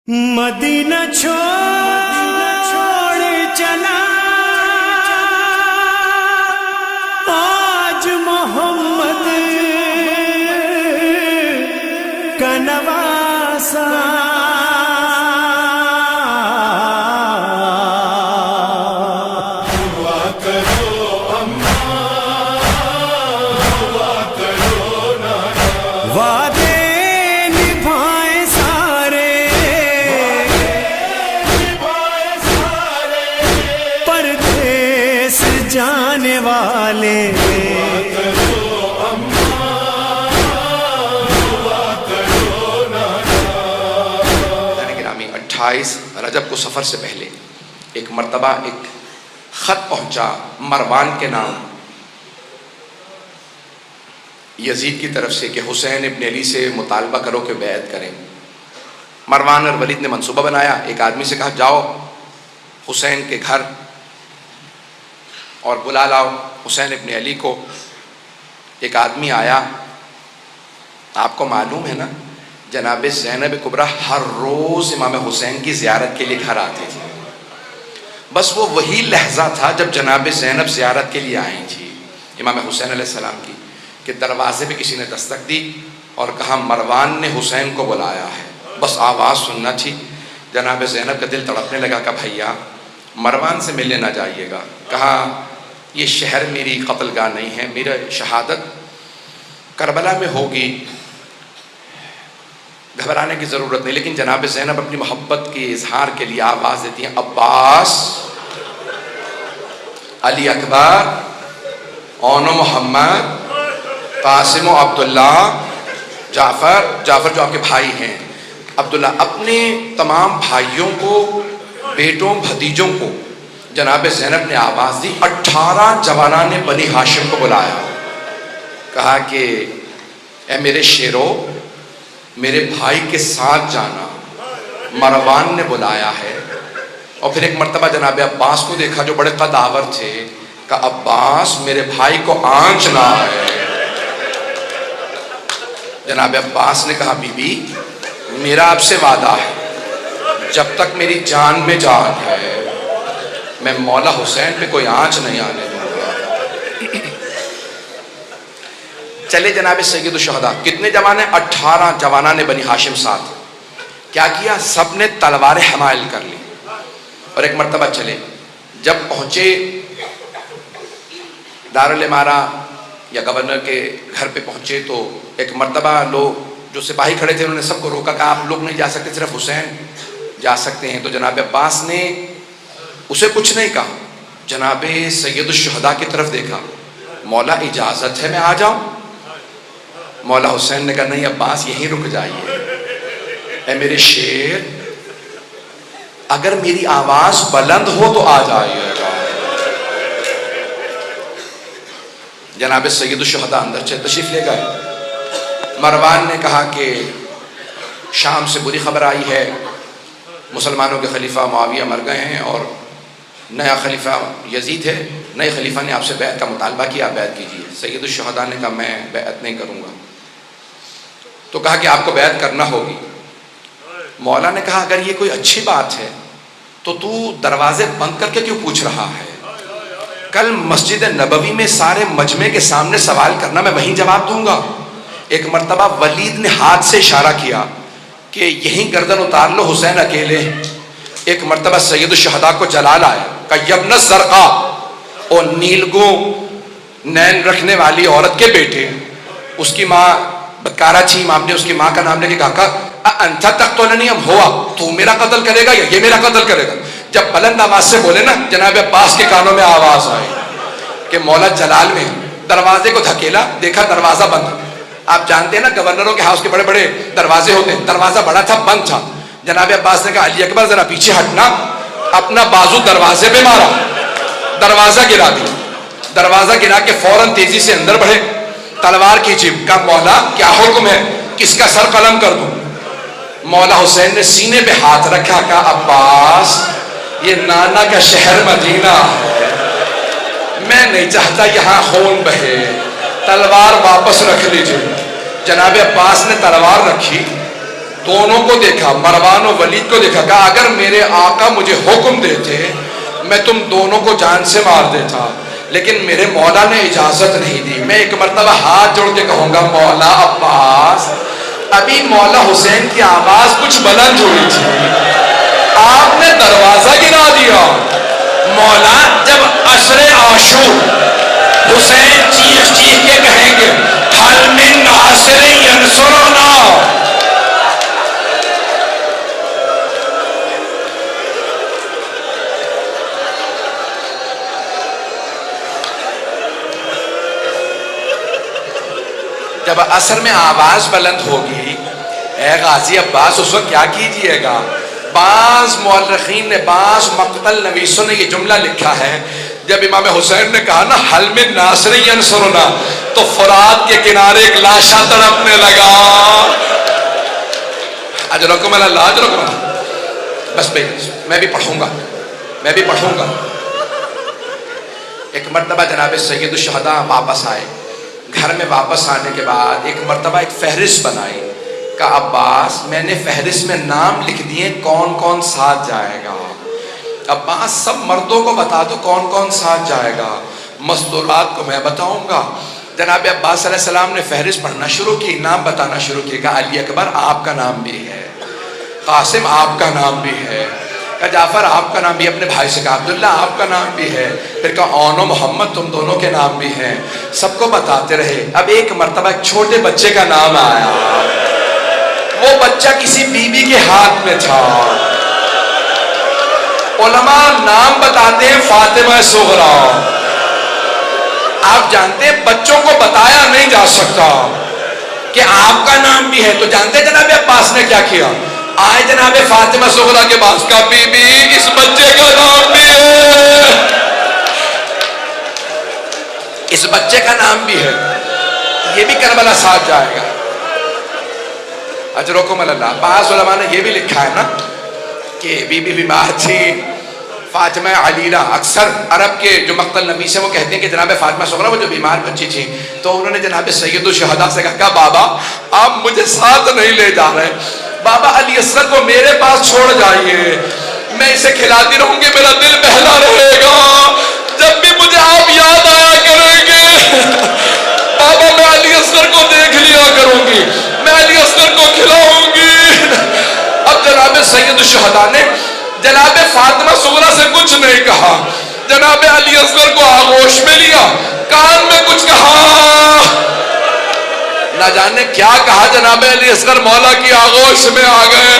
مدینہ چھوڑ چلا آج محمد کا نواسا جانے والے گرامی 28 رجب کو سفر سے پہلے ایک مرتبہ ایک خط پہنچا مروان کے نام یزید کی طرف سے کہ حسین ابن علی سے مطالبہ کرو کہ بیعت کریں۔ مروان اور ولید نے منصوبہ بنایا، ایک آدمی سے کہا جاؤ حسین کے گھر اور بلا لاؤ حسین ابن علی کو۔ ایک آدمی آیا، آپ کو معلوم ہے نا جناب زینب کبریٰ ہر روز امام حسین کی زیارت کے لیے گھر آتے تھے، بس وہ وہی لحظہ تھا جب جناب زینب زیارت کے لیے آئی تھی امام حسین علیہ السلام کی کہ دروازے پہ کسی نے دستک دی اور کہا مروان نے حسین کو بلایا ہے۔ بس آواز سننا تھی، جناب زینب کا دل تڑپنے لگا کہ بھیا مروان سے ملنے نہ جائیے گا۔ کہا یہ شہر میری قتل گاہ نہیں ہے، میرا شہادت کربلا میں ہوگی، گھبرانے کی ضرورت نہیں۔ لیکن جناب زینب اپنی محبت کے اظہار کے لیے آواز دیتی ہیں عباس، علی اکبر، اون و محمد، قاسم و عبداللہ، جعفر جو آپ کے بھائی ہیں، عبداللہ، اپنے تمام بھائیوں کو، بیٹوں، بھتیجوں کو جناب زینب نے آواز دی۔ 18 جوانان نے بنی ہاشم کو بلایا، کہا کہ اے میرے شیرو میرے بھائی کے ساتھ جانا، مروان نے بلایا ہے۔ اور پھر ایک مرتبہ جناب عباس کو دیکھا جو بڑے قدآور تھے، کہا عباس میرے بھائی کو آنچنا ہے۔ جناب عباس نے کہا بی بی میرا آپ سے وعدہ ہے جب تک میری جان میں جان ہے میں مولا حسین پہ کوئی آنچ نہیں آنے دوں گا۔ چلے جناب سید الشہداء، کتنے جوان ہیں؟ 18 جوانان نے بنی ہاشم ساتھ۔ کیا کیا؟ سب نے تلواریں حمائل کر لی اور ایک مرتبہ چلے۔ جب پہنچے دارالامارہ یا گورنر کے گھر پہ پہنچے تو ایک مرتبہ لوگ جو سپاہی کھڑے تھے انہوں نے سب کو روکا، کہا آپ لوگ نہیں جا سکتے، صرف حسین جا سکتے ہیں۔ تو جناب عباس نے اسے کچھ نہیں کہا، جناب سید الشہداء کی طرف دیکھا، مولا اجازت ہے میں آ جاؤں؟ مولا حسین نے کہا نہیں عباس یہیں رک جائیے، اے میرے شیر اگر میری آواز بلند ہو تو آ جائیے گا۔ جناب سید الشہداء اندر تشریف لے گئے۔ مروان نے کہا کہ شام سے بری خبر آئی ہے، مسلمانوں کے خلیفہ معاویہ مر گئے ہیں اور نیا خلیفہ یزید ہے، نئے خلیفہ نے آپ سے بیعت کا مطالبہ کیا، بیعت کیجیے۔ سید الشہداء نے کہا میں بیعت نہیں کروں گا۔ تو کہا کہ آپ کو بیعت کرنا ہوگی۔ مولا نے کہا اگر یہ کوئی اچھی بات ہے تو تو دروازے بند کر کے کیوں پوچھ رہا ہے؟ کل مسجد نبوی میں سارے مجمع کے سامنے سوال کرنا، میں وہیں جواب دوں گا۔ ایک مرتبہ ولید نے ہاتھ سے اشارہ کیا کہ یہیں گردن اتار لو حسین اکیلے۔ ایک مرتبہ سید الشہداء کو جلال آیا، کہا یبن الزرقاء، اور نیلگو نین رکھنے والی عورت کے بیٹے، اس کی ماں بدکارہ تھی، امام نے اس کی ماں کا نام لے کے کہا انت تقتلنی ام ہوا، تو میرا قتل کرے گا یا یہ میرا قتل کرے گا؟ جب بلند آواز سے بولے نا جناب عباس کے کانوں میں آواز آئی کہ مولا جلال میں، دروازے کو دھکیلا، دیکھا دروازہ بند۔ آپ جانتے ہیں نا گورنروں کے ہاؤس کے بڑے بڑے دروازے ہوتے ہیں، دروازہ بڑا تھا، بند تھا۔ جناب عباس نے کہا علی اکبر ذرا پیچھے ہٹنا، اپنا بازو دروازے پہ مارا، دروازہ گرا دیا۔ دروازہ گرا کے فوراً تیزی سے اندر بڑھے، تلوار کھینچی، کہا مولا کیا حکم ہے، کس کا سر قلم کر دوں؟ مولا حسین نے سینے پہ ہاتھ رکھا، کہا عباس یہ نانا کا شہر مدینہ ہے، میں نہیں چاہتا یہاں خون بہے، تلوار واپس رکھ لیجیے۔ جناب عباس نے تلوار رکھی، دونوں کو دیکھا، مروان و ولید کو دیکھا، کہا اگر میرے آقا مجھے حکم دیتے میں تم دونوں کو جان سے مار دیتا، لیکن میرے مولا نے اجازت نہیں دی۔ میں ایک مرتبہ ہاتھ جوڑ کے کہوں گا مولا عباس، ابھی مولا حسین کی آواز کچھ بلند ہوئی تھی، آپ نے دروازہ گرا دیا۔ مولا جب عصر عاشور حسین چیخ چیخ کے کہیں گے حل من ناصر ینصرنا، جب عصر میں آواز بلند ہوگی اے غازی عباس اس وقت کیا کیجئے گا؟ بعض مورخین نے، بعض مقتل نویسوں نے یہ جملہ لکھا ہے، جب امام حسین نے کہا نا حل من ناصر ینصرنا، تو فرات کے کنارے ایک لاشا تڑپنے لگا۔ اجرکم اللہ، اجرکم اللہ۔ بس میں بھی پڑھوں گا۔ ایک مرتبہ جناب سید الشہداء واپس آئے، گھر میں واپس آنے کے بعد ایک مرتبہ ایک فہرست بنائی، کہا عباس میں نے فہرست میں نام لکھ دیے کون کون ساتھ جائے گا، عباس سب مردوں کو بتا دو کون کون ساتھ جائے گا، مستورات کو میں بتاؤں گا۔ جناب عباس علیہ السلام نے فہرست پڑھنا شروع کی، نام بتانا شروع کی، کہا علی اکبر آپ کا نام بھی ہے، قاسم آپ کا نام بھی ہے، کہا جعفر آپ کا نام بھی، اپنے بھائی سے کہا عبداللہ آپ کا نام بھی ہے، پھر کہا اون و محمد تم دونوں کے نام بھی ہیں، سب کو بتاتے رہے۔ اب ایک مرتبہ ایک چھوٹے بچے کا نام آیا، وہ بچہ کسی بی بی کے ہاتھ میں تھا۔ علماء نام بتاتے ہیں فاطمہ صغریٰ، آپ جانتے ہیں بچوں کو بتایا نہیں جا سکتا کہ آپ کا نام بھی ہے، تو جانتے ہیں جناب عباس نے کیا کیا؟ آئے جناب فاطمہ صغریٰ کے پاس، کا بی بی اس بچے کا نام بھی ہے، اس بچے کا نام بھی ہے، یہ بھی کربلا ساتھ جائے گا۔ اجرکم اللہ۔ بعض علماء نے یہ بھی لکھا ہے نا کہ بی بی بیمار تھی فاطمہ علیلہ، اکثر عرب کے جو مقتل نویس ہیں وہ کہتے ہیں کہ جناب فاطمہ صغریٰ وہ جو بیمار بچی تھی، تو انہوں نے جناب سید الشہداء سے کہا بابا آپ مجھے ساتھ نہیں لے جا رہے، بابا علی اصغر کو میرے پاس چھوڑ جائیے، میں اسے کھلاتی رہوں گی، میرا دل بہلا رہے گا، جب بھی مجھے آپ یاد آیا کریں گے بابا میں علی اصغر کو دیکھ لیا کروں گی، میں علی اصغر کو کھلاؤں گی۔ اب جناب سید الشہداء نے جناب فاطمہ صغریٰ سے کچھ نہیں کہا، جناب علی اصغر کو آغوش میں لیا، کان میں کچھ کہا، نہ جانے کیا کہا، جناب علی اصغر مولا کی آغوش میں آ گئے،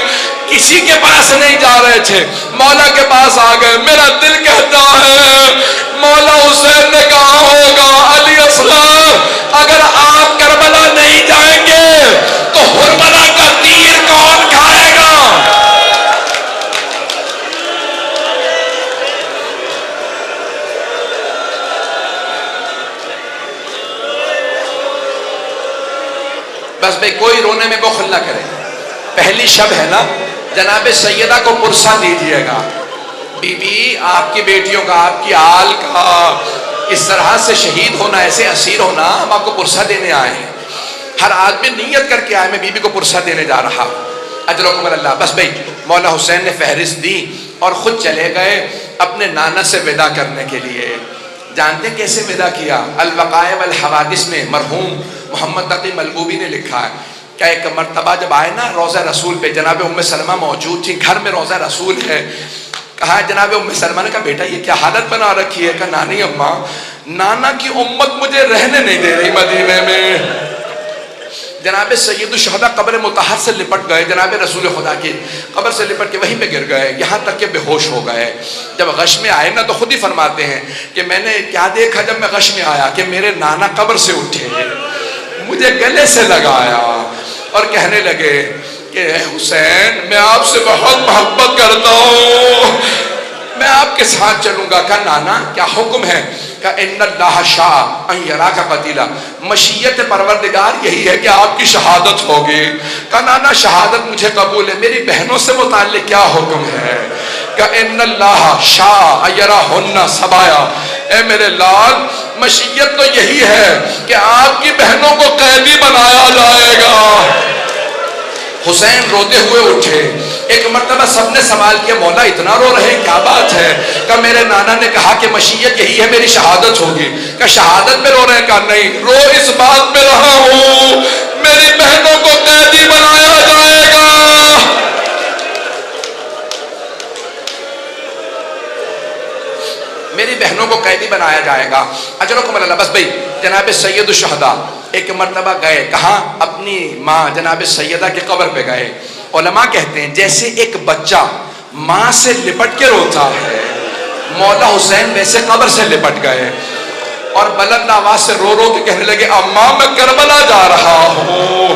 کسی کے پاس نہیں جا رہے تھے، مولا کے پاس آ گئے۔ میرا دل کہتا ہے مولا حسین نے کہا ہوگا علی اصغر اگر آپ کربلا نہیں جائیں گے تو حرملہ کا تیر کون کھائے گا؟ بس بھئی کوئی رونے میں بخل نہ کرے، پہلی شب ہے نا، جناب سیدہ کو پرسہ دیجئے گا، بی بی آپ کی بیٹیوں کا، آپ کی آل کا اس طرح سے شہید ہونا، ایسے اسیر ہونا، ہم آپ کو پرسہ دینے آئے ہیں، ہر آدمی نیت کر کے آئے میں بی بی کو پرسہ دینے جا رہا، اجرکم اللہ۔ بس بھئی مولا حسین نے فہرست دی اور خود چلے گئے اپنے نانا سے ودا کرنے کے لیے۔ جانتے ہیں کیسے ودا کیا؟ الوقائع والحوادث میں مرحوم محمد تقی ملبوبی نے لکھا ہے کہ ایک مرتبہ جب آئے نا روضہ رسول پہ، جناب ام سلمہ موجود تھی، گھر میں روضہ رسول ہے، کہا جناب ام سلمہ نے کہا بیٹا یہ کیا حالت بنا رکھی ہے؟ کہا نانی اماں نانا کی امت مجھے رہنے نہیں دے رہی مدینے میں۔ جناب سید الشہداء قبر مطہر سے لپٹ گئے، جناب رسول خدا کی قبر سے لپٹ کے وہیں پہ گر گئے، یہاں تک کہ بے ہوش ہو گئے۔ جب غش میں آئے نا تو خود ہی فرماتے ہیں کہ میں نے کیا دیکھا جب میں غش میں آیا کہ میرے نانا قبر سے اٹھے، مجھے گلے سے لگایا اور کہنے لگے کہ اے حسین میں آپ سے بہت محبت کرتا ہوں، میں آپ کے ساتھ چلوں گا۔ کہا نانا کیا حکم ہے؟ کہا ان اللہ شاء ان یراک قتیلا، مشیت پروردگار یہی ہے کہ آپ کی شہادت ہوگی۔ کہا نانا شہادت مجھے قبول ہے، میری بہنوں سے متعلق کیا حکم ہے؟ کہا ان اللہ شاء ان یراہن سبایا، اے میرے لال مشیت تو یہی ہے کہ آپ کی بہنوں کو قیدی بنایا جائے گا۔ حسین روتے ہوئے اٹھے. ایک مرتبہ سب نے سوال کیا مولا اتنا رو رہے کیا بات ہے؟ کہ میرے نانا نے کہا کہ مشیت یہی ہے میری شہادت ہوگی. کہ شہادت پہ رو رہے ہیں؟ کہا نہیں، رو اس بات پہ رہا ہوں میری بہنوں کو قیدی بنایا جائے گا. میری بہنوں کو قیدی بنایا جائے گا. اجرکم اللہ. بس بھائی جناب سید الشہداء ایک مرتبہ گئے کہاں؟ اپنی ماں جناب سیدہ کے قبر پہ گئے. علماء کہتے ہیں جیسے ایک بچہ ماں سے لپٹ کے روتا ہے، مولا حسین ویسے قبر سے لپٹ گئے اور بلند آواز سے رو رو کے کہنے لگے اماں میں کربلا جا رہا ہوں،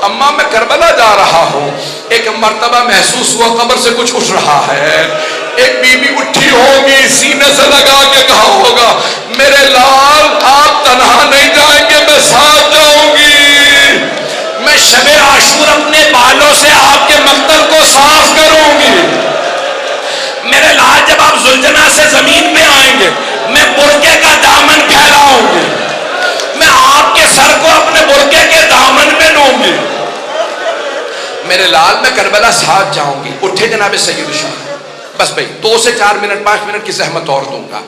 اماں میں کربلا جا رہا ہوں. ایک مرتبہ محسوس ہوا قبر سے کچھ اٹھ رہا ہے. ایک بی بی اٹھی ہوگی، سینے سے لگا کے کہا ہوگا میرے لال آپ تنہا نہیں جائیں گے، میں ساتھ جاؤں گی. میں شب عاشور اپنے بالوں سے آپ کے مقتل کو صاف کروں گی. میرے لال جب آپ زلجنا سے زمین پہ آئیں گے میں برقعے کا دامن پھیلاؤں گی، میں آپ کے سر کو اپنے برقعے کے دامن میں لوں گی. میرے لال میں کربلا ساتھ جاؤں گی. اٹھے جناب سید الشہداء. بس بھائی 2 سے 4 منٹ 5 منٹ کی زحمت اور دوں گا.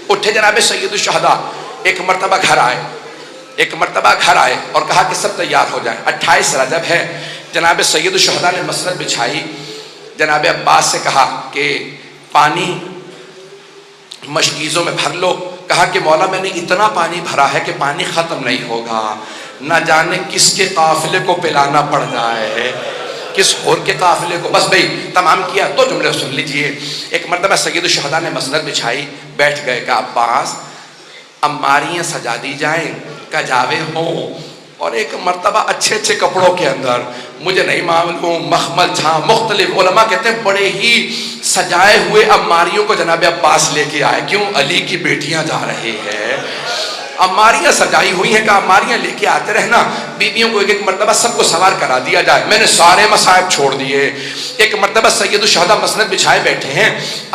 اٹھے جناب سید الشہداء. ایک مرتبہ گھر آئے، ایک مرتبہ گھر آئے اور کہا کہ سب تیار ہو جائیں. 28 رجب ہے. جناب سید الشہداء نے مسند بچھائی. جناب عباس سے کہا کہ پانی مشکیزوں میں بھر لو. کہا کہ مولا میں نے اتنا پانی بھرا ہے کہ پانی ختم نہیں ہوگا، نہ جانے کس کے قافلے کو پلانا پڑ جائے، کس اور کے قافلے کو. بس بھئی تمام کیا. 2 جملے سن لیجئے. ایک مرتبہ سید الشہداء نے مسند بچھائی، بیٹھ گئے. کہا عباس اماریاں سجا دی جائیں، کجاوے ہوں، اور ایک مرتبہ اچھے اچھے کپڑوں کے اندر، مجھے نہیں معلوم، مخمل تھا مختلف. علماء کہتے ہیں بڑے ہی سجائے ہوئے اماریوں کو جناب عباس لے کے آئے. کیوں؟ علی کی بیٹیاں جا رہی ہیں، اماریاں سجائی ہوئی ہیں. کہ اماریاں لے کے آتے رہنا، بیویوں کو ایک ایک مرتبہ سب کو سوار کرا دیا جائے. میں نے سارے مصائب چھوڑ دیے. ایک مرتبہ سید الشہداء مسند بچھائے بیٹھے ہیں.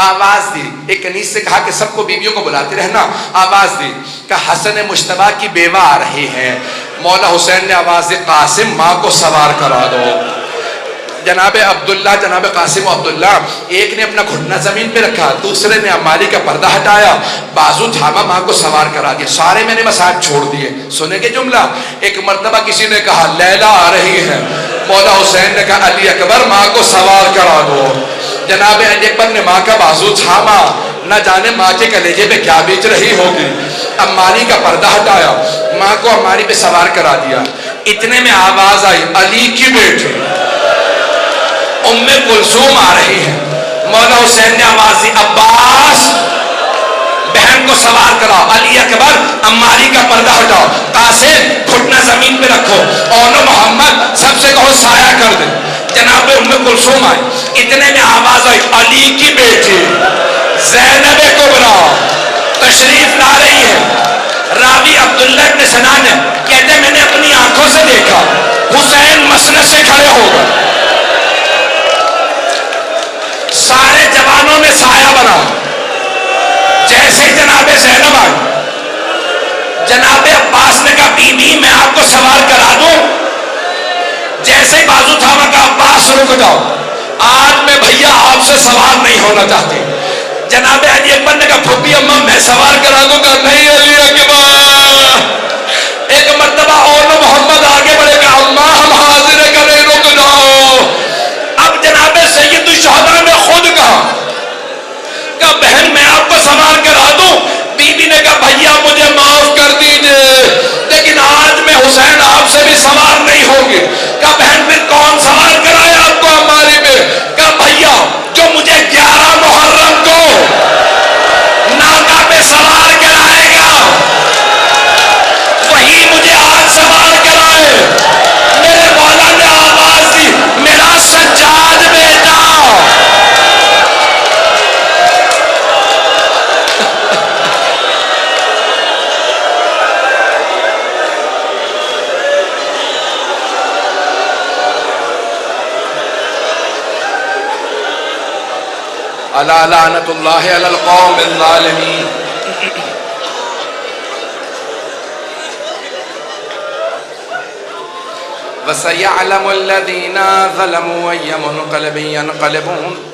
آواز دی. ایک کنیز سے کہا کہ سب کو بیویوں کو بلاتے رہنا. آواز دی کہ حسن مجتبیٰ کی بیوہ آ رہی ہے. مولا حسین نے آواز دی قاسم ماں کو سوار کرا دو. جناب عبداللہ، جناب قاسم و عبداللہ، ایک نے اپنا گھٹنا زمین پہ رکھا، دوسرے نے اماری کا پردہ ہٹایا، بازو تھاما، ماں کو سوار کرا دیا. سارے میں نے مصائب چھوڑ دیے. سنیں گے جملہ؟ ایک مرتبہ کسی نے کہا لیلا آ رہی ہے. مولا حسین نے کہا علی اکبر ماں کو سوار کرا دو. جناب علی اکبر نے ماں کا بازو تھاما، نہ جانے ماں کے کلیجے پہ کیا بیچ رہی ہوگی. اماری کا پردہ ہٹایا، ماں کو اماری پہ سوار کرا دیا. اتنے میں آواز آئی علی کی بیٹی ام کلثوم آ رہی ہے. مولا حسین نے آواز دی عباس بہن کو سوار کرا. علی اکبر اماری کا پردہ ہٹاؤ. قاسم گھٹنا زمین پہ رکھو. اونو محمد سب سے کہو سایہ کر دے. جناب ام کلثوم آئی. اتنے میں آواز آئی علی کی بیٹی زینب کبریٰ تشریف لا رہی ہے. راوی عبداللہ ابن سنان ہے، کہتے ہیں میں نے اپنی آنکھوں سے دیکھا حسین مسند سے کھڑے ہو گئے. سارے جوانوں نے سایہ بنا. جیسے جناب زینب آئی، جناب عباس نے کہا بی بی میں آپ کو سوار کرا دوں. جیسے بازو تھاما کا عباس رک جاؤ، آج میں بھیا آپ سے سوار نہیں ہونا چاہتی. جناب علی اکبر نے کہا پھوپھی اماں میں سوار کرا دوں گا. نہیں علی اکبر. ایک مرتبہ اونو محمد آگے بڑھے گا اماں ہم حاضر کریں رک جاؤ. اب جناب سید الشہداء نے خود کہا کہ بہن میں آپ کو سوار کرا دوں. بی بی نے کہا بھیا مجھے معاف کر دیجئے لیکن آج میں حسین آپ سے بھی سوار نہیں ہوگی. کہا بہن پھر کون سوار کرائے آپ کو ہماری پہ؟ کہا بھیا جو مجھے 11 محرم کو ناکا پہ سوار کرائے گا وہی مجھے آج سوار کرائے. میرے مولا نے آواز دی میرا سجاد بیٹا. الا لعنت اللہ علی القوم الظالمین. وَسَيَعْلَمُ الَّذِينَ ظَلَمُوا أَيَّ مُنْقَلَبٍ يَنْقَلِبُونَ